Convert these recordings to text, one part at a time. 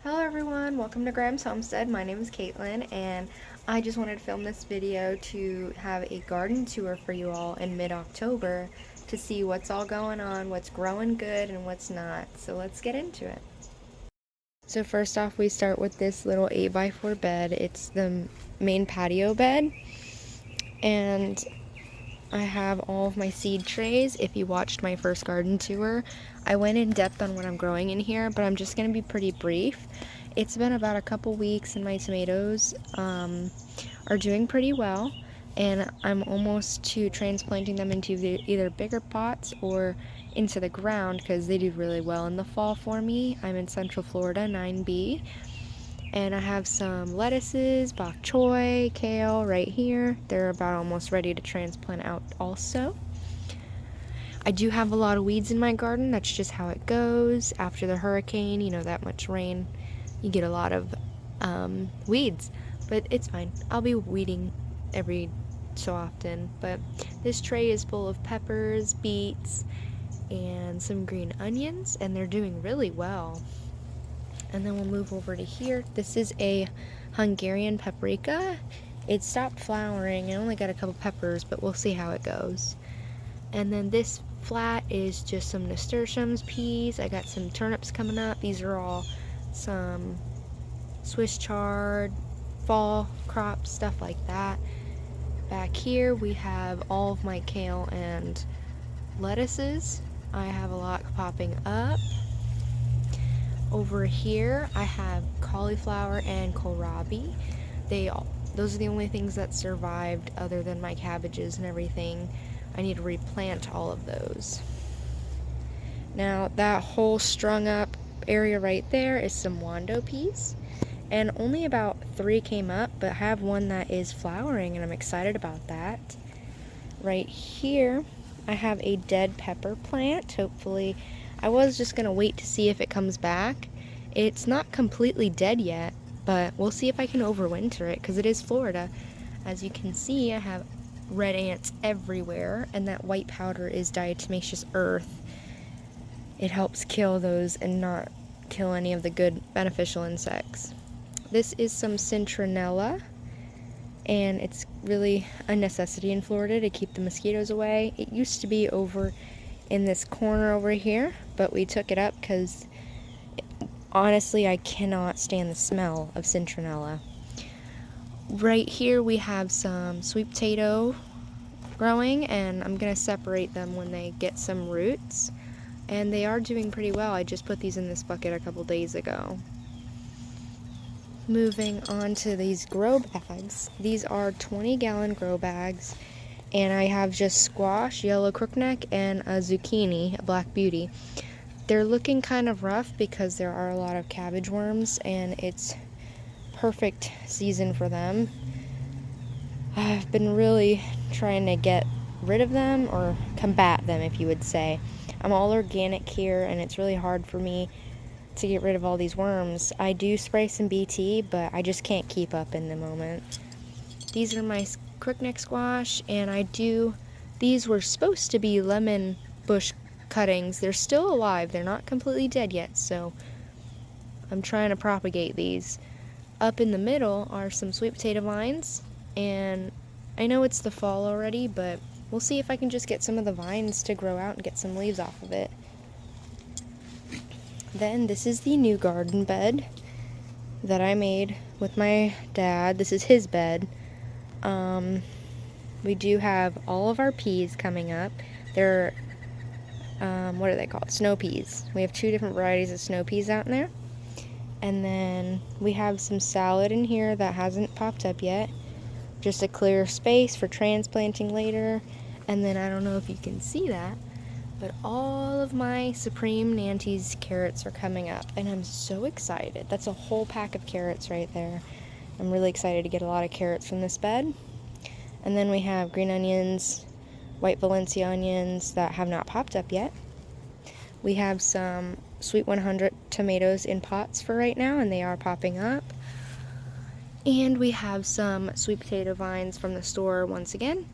Hello everyone, welcome to Graham's Homestead. My name is Caitlin and I just wanted to film this video to have a garden tour for you all in mid-October to see what's all going on, what's growing good and what's not. So let's get into it. So first off, we start with this little 8x4 bed. It's the main patio bed, and I have all of my seed trays. If you watched my first garden tour, I went in depth on what I'm growing in here, but I'm just going to be pretty brief. It's been about a couple weeks and my tomatoes are doing pretty well, and I'm almost to transplanting them into either bigger pots or into the ground because they do really well in the fall for me. I'm in Central Florida, 9B. And I have some lettuces, bok choy, kale right here. They're about almost ready to transplant out also. I do have a lot of weeds in my garden. That's just how it goes. After the hurricane, that much rain, you get a lot of weeds. But it's fine. I'll be weeding every so often. But this tray is full of peppers, beets, and some green onions, and they're doing really well. And then we'll move over to here. This is a Hungarian paprika. It stopped flowering. I only got a couple peppers, but we'll see how it goes. And then this flat is just some nasturtiums, peas. I got some turnips coming up. These are all some Swiss chard, fall crops, stuff like that. Back here we have all of my kale and lettuces. I have a lot popping up. Over here I have cauliflower and kohlrabi. Those are the only things that survived other than my cabbages and everything. I need to replant all of those. Now that whole strung up area right there is some wando peas, and only about 3 came up, but I have one that is flowering and I'm excited about that. Right here I have a dead pepper plant. Hopefully, I was just gonna wait to see if it comes back. It's not completely dead yet, but we'll see if I can overwinter it because it is Florida. As you can see, I have red ants everywhere, and that white powder is diatomaceous earth. It helps kill those and not kill any of the good beneficial insects. This is some citronella, and it's really a necessity in Florida to keep the mosquitoes away. It used to be over in this corner over here, but we took it up because honestly I cannot stand the smell of citronella. Right here we have some sweet potato growing, and I'm going to separate them when they get some roots, and they are doing pretty well. I just put these in this bucket a couple days ago. Moving on to these grow bags. These are 20-gallon grow bags, and I have just squash, yellow crookneck, and a zucchini, a black beauty. They're looking kind of rough because there are a lot of cabbage worms, and it's perfect season for them. I've been really trying to get rid of them, or combat them if you would say. I'm all organic here, and it's really hard for me to get rid of all these worms. I do spray some BT, but I just can't keep up in the moment. These are my crookneck squash, and these were supposed to be lemon bush cuttings. They're still alive. They're not completely dead yet, so I'm trying to propagate these. Up in the middle are some sweet potato vines, and I know it's the fall already, but we'll see if I can just get some of the vines to grow out and get some leaves off of it. Then this is the new garden bed that I made with my dad. This is his bed. We do have all of our peas coming up. They're, what are they called? Snow peas. We have 2 different varieties of snow peas out in there. And then we have some salad in here that hasn't popped up yet. Just a clear space for transplanting later. And then I don't know if you can see that, but all of my Supreme Nantes carrots are coming up, and I'm so excited. That's a whole pack of carrots right there. I'm really excited to get a lot of carrots from this bed. And then we have green onions, white Valencia onions that have not popped up yet. We have some Sweet 100 tomatoes in pots for right now, and they are popping up. And we have some sweet potato vines from the store once again,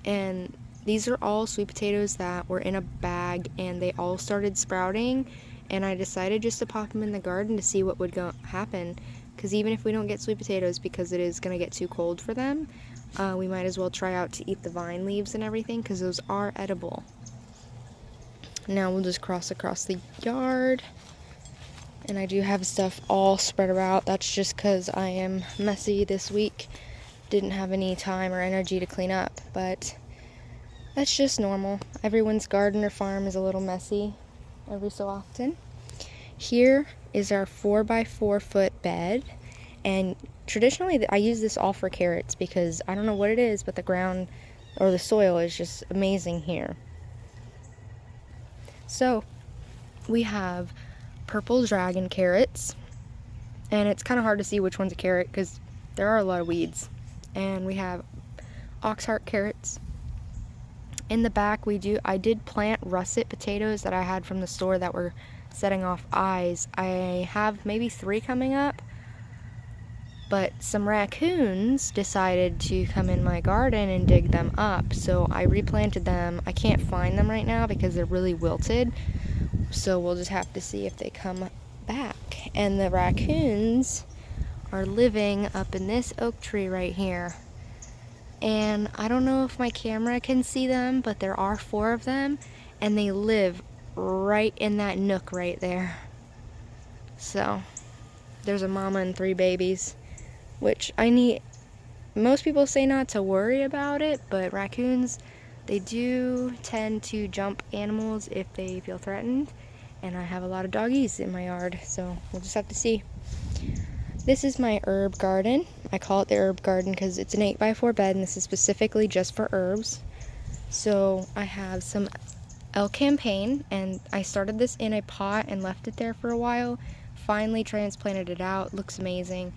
and these are all sweet potatoes that were in a bag, and they all started sprouting, and I decided just to pop them in the garden to see what would happen, because even if we don't get sweet potatoes, because it is going to get too cold for them, we might as well try out to eat the vine leaves and everything, because those are edible. Now we'll just cross across the yard, and I do have stuff all spread about. That's just because I am messy this week. Didn't have any time or energy to clean up, but that's just normal. Everyone's garden or farm is a little messy every so often. Here is our 4x4 foot bed, and traditionally I use this all for carrots because I don't know what it is, but the ground or the soil is just amazing here. So we have purple dragon carrots, and it's kind of hard to see which one's a carrot because there are a lot of weeds. And we have oxheart carrots. In the back I did plant russet potatoes that I had from the store that were setting off eyes. I have maybe 3 coming up, but some raccoons decided to come in my garden and dig them up, so I replanted them. I can't find them right now because they're really wilted, so we'll just have to see if they come back. And the raccoons are living up in this oak tree right here. And I don't know if my camera can see them, but there are 4 of them, and they live right in that nook right there. So there's a mama and 3 babies, which most people say not to worry about it, but raccoons, they do tend to jump animals if they feel threatened, and I have a lot of doggies in my yard, so we'll just have to see. This is my herb garden. I call it the herb garden because it's an 8x4 bed, and this is specifically just for herbs. So I have some El Campaign, and I started this in a pot and left it there for a while. Finally transplanted it out. Looks amazing.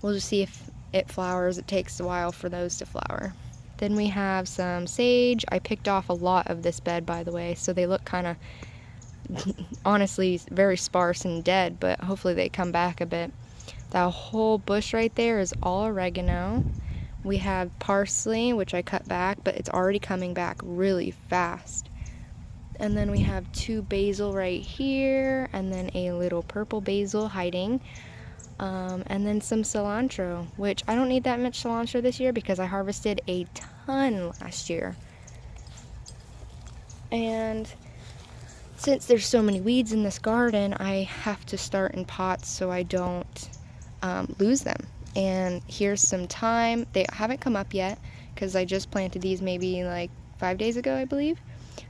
We'll just see if it flowers. It takes a while for those to flower. Then we have some sage. I picked off a lot of this bed, by the way, so they look kind of honestly very sparse and dead, but hopefully they come back a bit. That whole bush right there is all oregano. We have parsley, which I cut back, but it's already coming back really fast. And then we have 2 basil right here, and then a little purple basil hiding. And then some cilantro, which I don't need that much cilantro this year because I harvested a ton last year. And since there's so many weeds in this garden, I have to start in pots so I don't lose them. And here's some thyme. They haven't come up yet because I just planted these maybe like 5 days ago, I believe.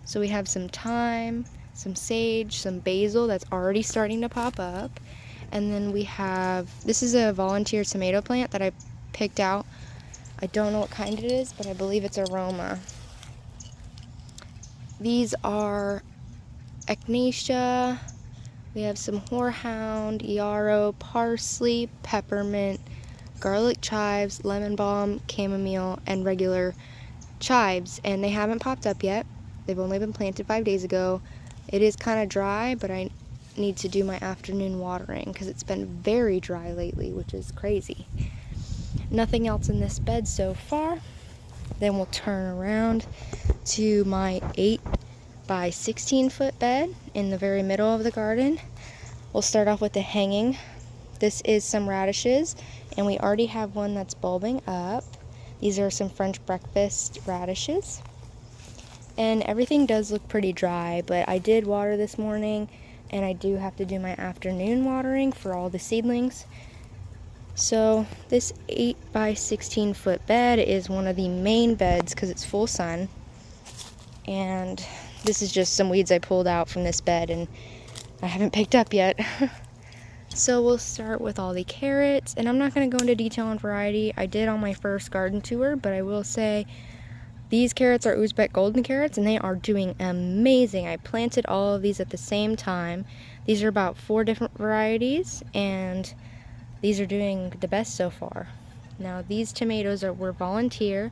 So we have some thyme, some sage, some basil that's already starting to pop up. And then we have, this is a volunteer tomato plant that I picked out. I don't know what kind it is, but I believe it's aroma. These are echinacea. We have some horehound, yarrow, parsley, peppermint, garlic chives, lemon balm, chamomile, and regular chives. And they haven't popped up yet. They've only been planted 5 days ago. It is kind of dry, but I need to do my afternoon watering because it's been very dry lately, which is crazy. Nothing else in this bed so far. Then we'll turn around to my 8x16 foot bed in the very middle of the garden. We'll start off with the hanging. This is some radishes, and we already have one that's bulbing up. These are some French breakfast radishes. And everything does look pretty dry, but I did water this morning, and I do have to do my afternoon watering for all the seedlings. So this 8x16 foot bed is one of the main beds because it's full sun. And this is just some weeds I pulled out from this bed and I haven't picked up yet. So we'll start with all the carrots, and I'm not going to go into detail on variety. I did on my first garden tour, but I will say these carrots are Uzbek golden carrots, and they are doing amazing. I planted all of these at the same time. These are about 4 different varieties, and these are doing the best so far. Now these tomatoes were volunteer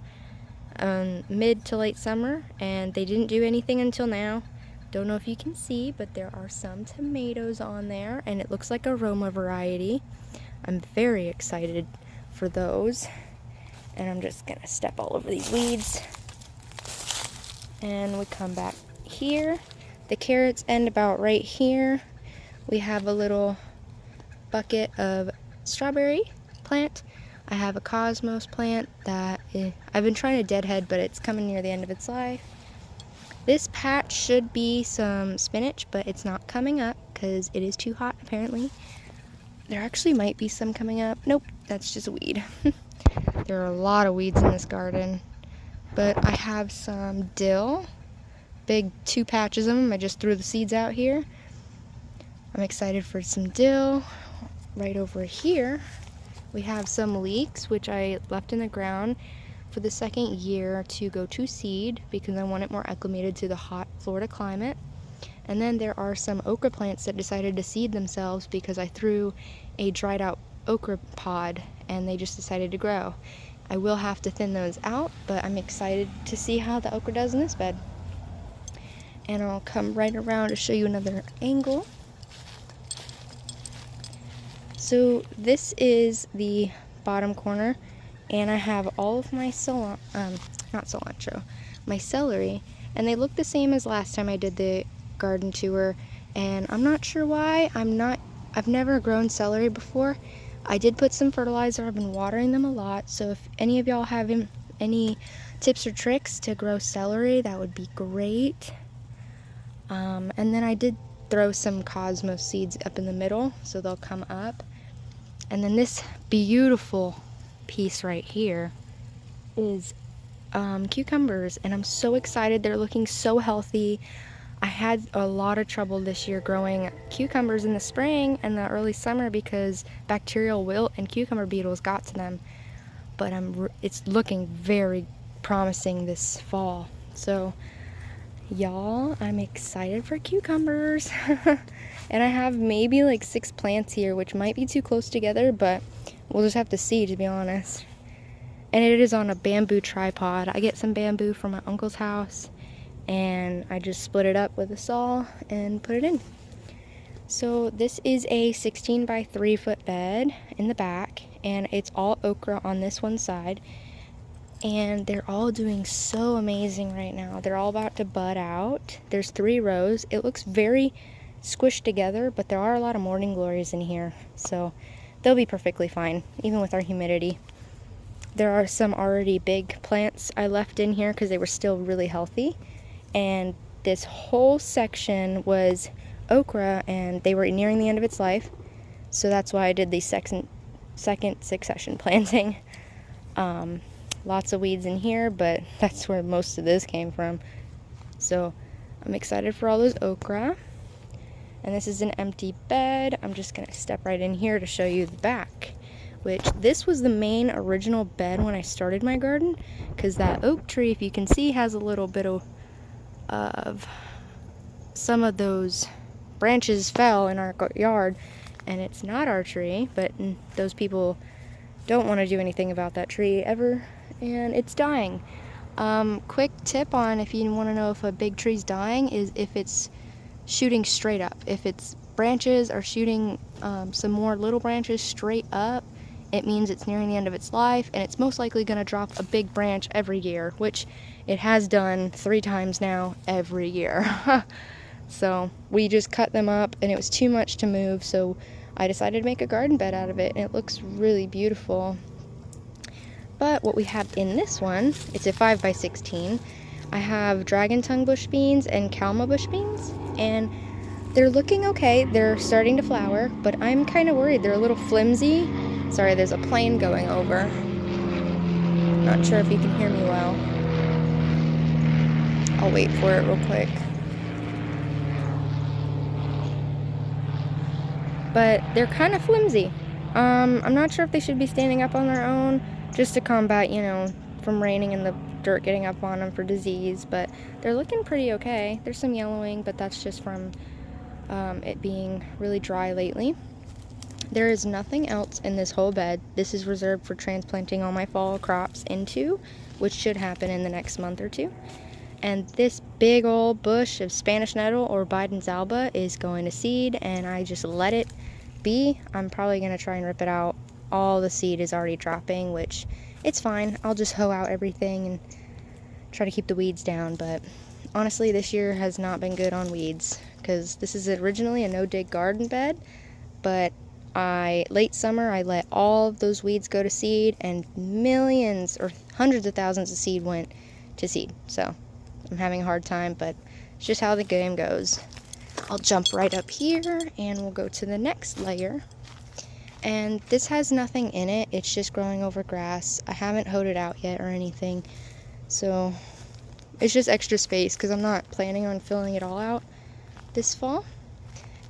mid to late summer, and they didn't do anything until now. Don't know if you can see, but there are some tomatoes on there, and it looks like aroma variety. I'm very excited for those, and I'm just gonna step all over these weeds. And we come back here. The carrots end about right here, we have a little bucket of strawberry plant. I have a cosmos plant that I've been trying to deadhead, but it's coming near the end of its life. This patch should be some spinach, but it's not coming up because it is too hot apparently. There actually might be some coming up. Nope, that's just a weed. There are a lot of weeds in this garden. But I have some dill, big 2 patches of them. I just threw the seeds out here. I'm excited for some dill. Right over here, we have some leeks, which I left in the ground for the 2nd year to go to seed because I want it more acclimated to the hot Florida climate. And then there are some okra plants that decided to seed themselves because I threw a dried out okra pod and they just decided to grow. I will have to thin those out, but I'm excited to see how the okra does in this bed. And I'll come right around to show you another angle. So this is the bottom corner, and I have all of my my celery, and they look the same as last time I did the garden tour, and I'm not sure why. I've never grown celery before. I did put some fertilizer. I've been watering them a lot, so if any of y'all have any tips or tricks to grow celery, that would be great. And then I did throw some cosmos seeds up in the middle, so they'll come up. And then this beautiful piece right here is cucumbers, and I'm so excited. They're looking so healthy. I had a lot of trouble this year growing cucumbers in the spring and the early summer because bacterial wilt and cucumber beetles got to them. But it's looking very promising this fall. So, y'all, I'm excited for cucumbers. And I have maybe like 6 plants here, which might be too close together, but we'll just have to see, to be honest. And it is on a bamboo tripod. I get some bamboo from my uncle's house, and I just split it up with a saw and put it in. So this is a 16 by 3 foot bed in the back, and it's all okra on this one side. And they're all doing so amazing right now. They're all about to bud out. There's 3 rows. It looks very squished together, but there are a lot of morning glories in here, so they'll be perfectly fine, even with our humidity. There are some already big plants I left in here because they were still really healthy. And this whole section was okra, and they were nearing the end of its life, so that's why I did the second succession planting. Lots of weeds in here, but that's where most of this came from. So I'm excited for all those okra. And this is an empty bed. I'm just gonna step right in here to show you the back, which this was the main original bed when I started my garden, because that oak tree, if you can see, has a little bit of some of those branches fell in our yard, and it's not our tree, but those people don't want to do anything about that tree ever, and it's dying. Quick tip on if you want to know if a big tree's dying is if it's shooting straight up. If its branches are shooting some more little branches straight up, it means it's nearing the end of its life, and it's most likely going to drop a big branch every year, which it has done 3 times now every year. So we just cut them up, and it was too much to move, so I decided to make a garden bed out of it, and it looks really beautiful. But what we have in this one, it's a 5 by 16. I have dragon tongue bush beans and calma bush beans, and they're looking okay. They're starting to flower, but I'm kind of worried. They're a little flimsy. Sorry, there's a plane going over. Not sure if you can hear me well. I'll wait for it real quick. But they're kind of flimsy. I'm not sure if they should be standing up on their own just to combat, from raining and the dirt getting up on them for disease, but they're looking pretty okay. There's some yellowing, but that's just from it being really dry lately. There is nothing else in this whole bed. This is reserved for transplanting all my fall crops into, which should happen in the next month or 2. And this big old bush of Spanish nettle or Biden's alba is going to seed, and I just let it be. I'm probably going to try and rip it out. All the seed is already dropping, which it's fine. I'll just hoe out everything and try to keep the weeds down, but honestly, this year has not been good on weeds because this is originally a no-dig garden bed, but late summer I let all of those weeds go to seed, and millions or hundreds of thousands of seed went to seed. So I'm having a hard time, but it's just how the game goes. I'll jump right up here and we'll go to the next layer. And this has nothing in it, it's just growing over grass. I haven't hoed it out yet or anything, so it's just extra space because I'm not planning on filling it all out this fall.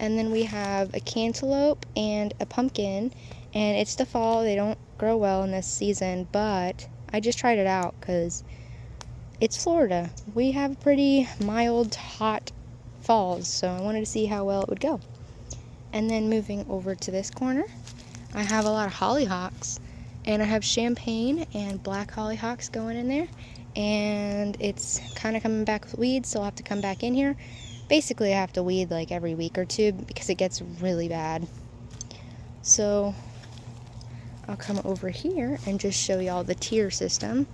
And then we have a cantaloupe and a pumpkin, and it's the fall, they don't grow well in this season, but I just tried it out because it's Florida. We have pretty mild, hot falls, so I wanted to see how well it would go. And then moving over to this corner, I have a lot of hollyhocks, and I have champagne and black hollyhocks going in there, and it's kind of coming back with weeds, so I'll have to come back in here. Basically, I have to weed like every week or two because it gets really bad. So I'll come over here and just show y'all the tier system.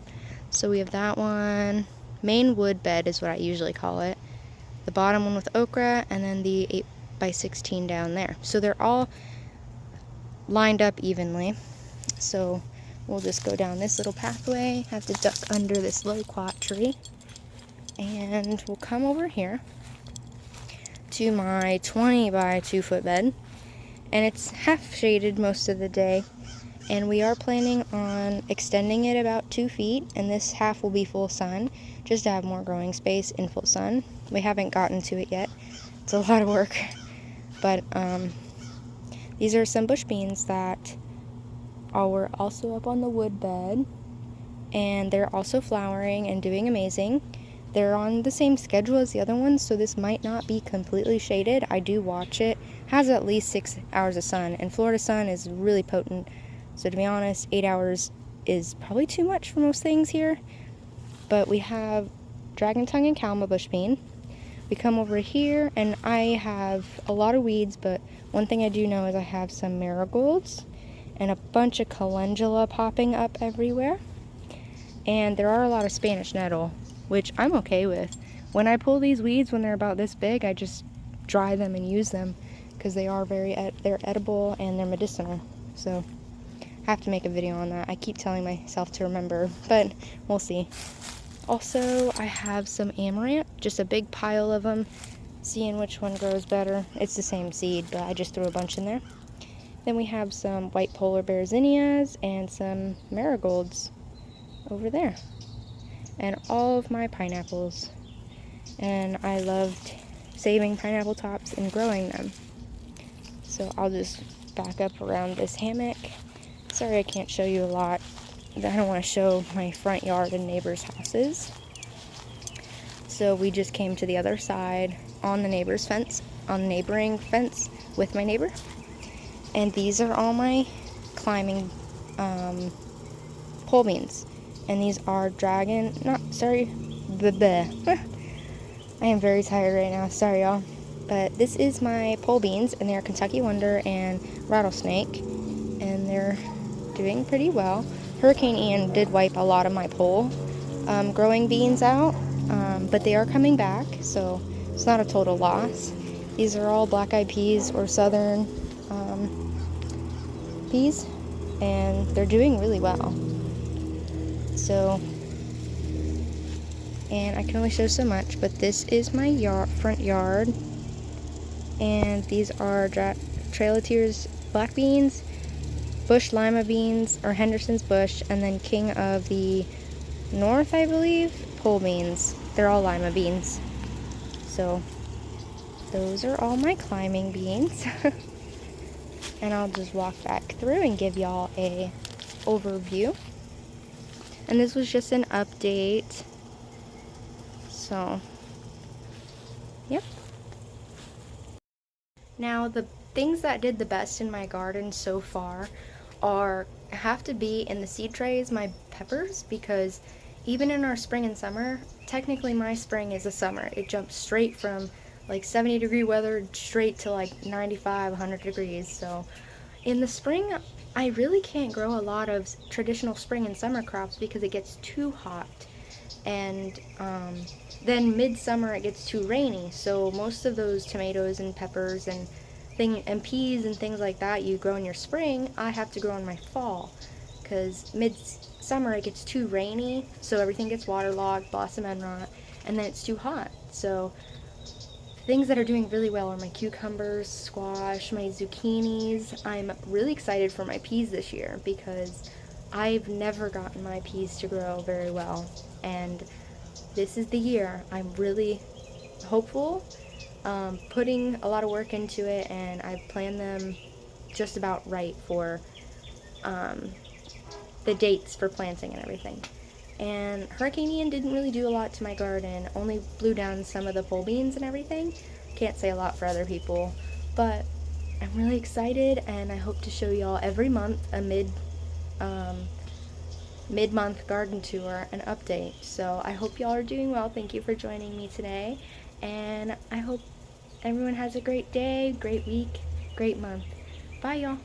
So we have that one, main wood bed is what I usually call it, the bottom one with okra, and then the 8x16 down there. So they're all lined up evenly. So we'll just go down this little pathway, have to duck under this loquat tree, and we'll come over here to my 20 by 2 foot bed, and it's half shaded most of the day, and we are planning on extending it about 2 feet, and this half will be full sun just to have more growing space in full sun. We haven't gotten to it yet, it's a lot of work, but these are some bush beans that are also up on the wood bed, and they're also flowering and doing amazing. They're on the same schedule as the other ones, so this might not be completely shaded. I do watch it. It has at least 6 hours of sun, and Florida sun is really potent. So to be honest, 8 hours is probably too much for most things here. But we have dragon tongue and calma bush bean. We come over here, and I have a lot of weeds, but one thing I do know is I have some marigolds and a bunch of calendula popping up everywhere. And there are a lot of Spanish nettle, which I'm okay with. When I pull these weeds when they're about this big, I just dry them and use them because they are they're edible and they're medicinal. So I have to make a video on that. I keep telling myself to remember, but we'll see. Also, I have some amaranth, just a big pile of them, seeing which one grows better. It's the same seed, but I just threw a bunch in there. Then we have some white polar bear zinnias and some marigolds over there. And all of my pineapples, and I loved saving pineapple tops and growing them. So I'll just back up around this hammock. Sorry I can't show you a lot. I don't want to show my front yard and neighbors' houses. So we just came to the other side on the neighbor's fence, on the neighboring fence with my neighbor. And these are all my climbing pole beans. And these are I am very tired right now, sorry y'all. But this is my pole beans, and they're Kentucky Wonder and Rattlesnake, and they're doing pretty well. Hurricane Ian did wipe a lot of my pole growing beans out, but they are coming back, so it's not a total loss. These are all black-eyed peas or southern peas, and they're doing really well. So, and I can only show so much, but this is my front yard, and these are Trail of Tears black beans, Bush Lima beans, or Henderson's Bush, and then King of the North, I believe, pole beans. They're all lima beans. So, those are all my climbing beans. And I'll just walk back through and give y'all a overview. And this was just an update. So, yep. Now, the things that did the best in my garden so far have to be in the seed trays, my peppers, because even in our spring and summer, technically my spring is a summer. It jumps straight from like 70-degree weather straight to like 95, 100 degrees. So in the spring, I really can't grow a lot of traditional spring and summer crops because it gets too hot. and then midsummer it gets too rainy, so most of those tomatoes and peppers and peas and things like that you grow in your spring, I have to grow in my fall, because midsummer it gets too rainy, so everything gets waterlogged, blossom end rot, and then it's too hot. So things that are doing really well are my cucumbers, squash, my zucchinis. I'm really excited for my peas this year because I've never gotten my peas to grow very well, and this is the year. I'm really hopeful, putting a lot of work into it, and I've planned them just about right for the dates for planting and everything. And Hurricane Ian didn't really do a lot to my garden, only blew down some of the pole beans and everything. Can't say a lot for other people, but I'm really excited, and I hope to show y'all every month a mid-month garden tour and update. So I hope y'all are doing well. Thank you for joining me today, and I hope everyone has a great day, great week, great month. Bye, y'all.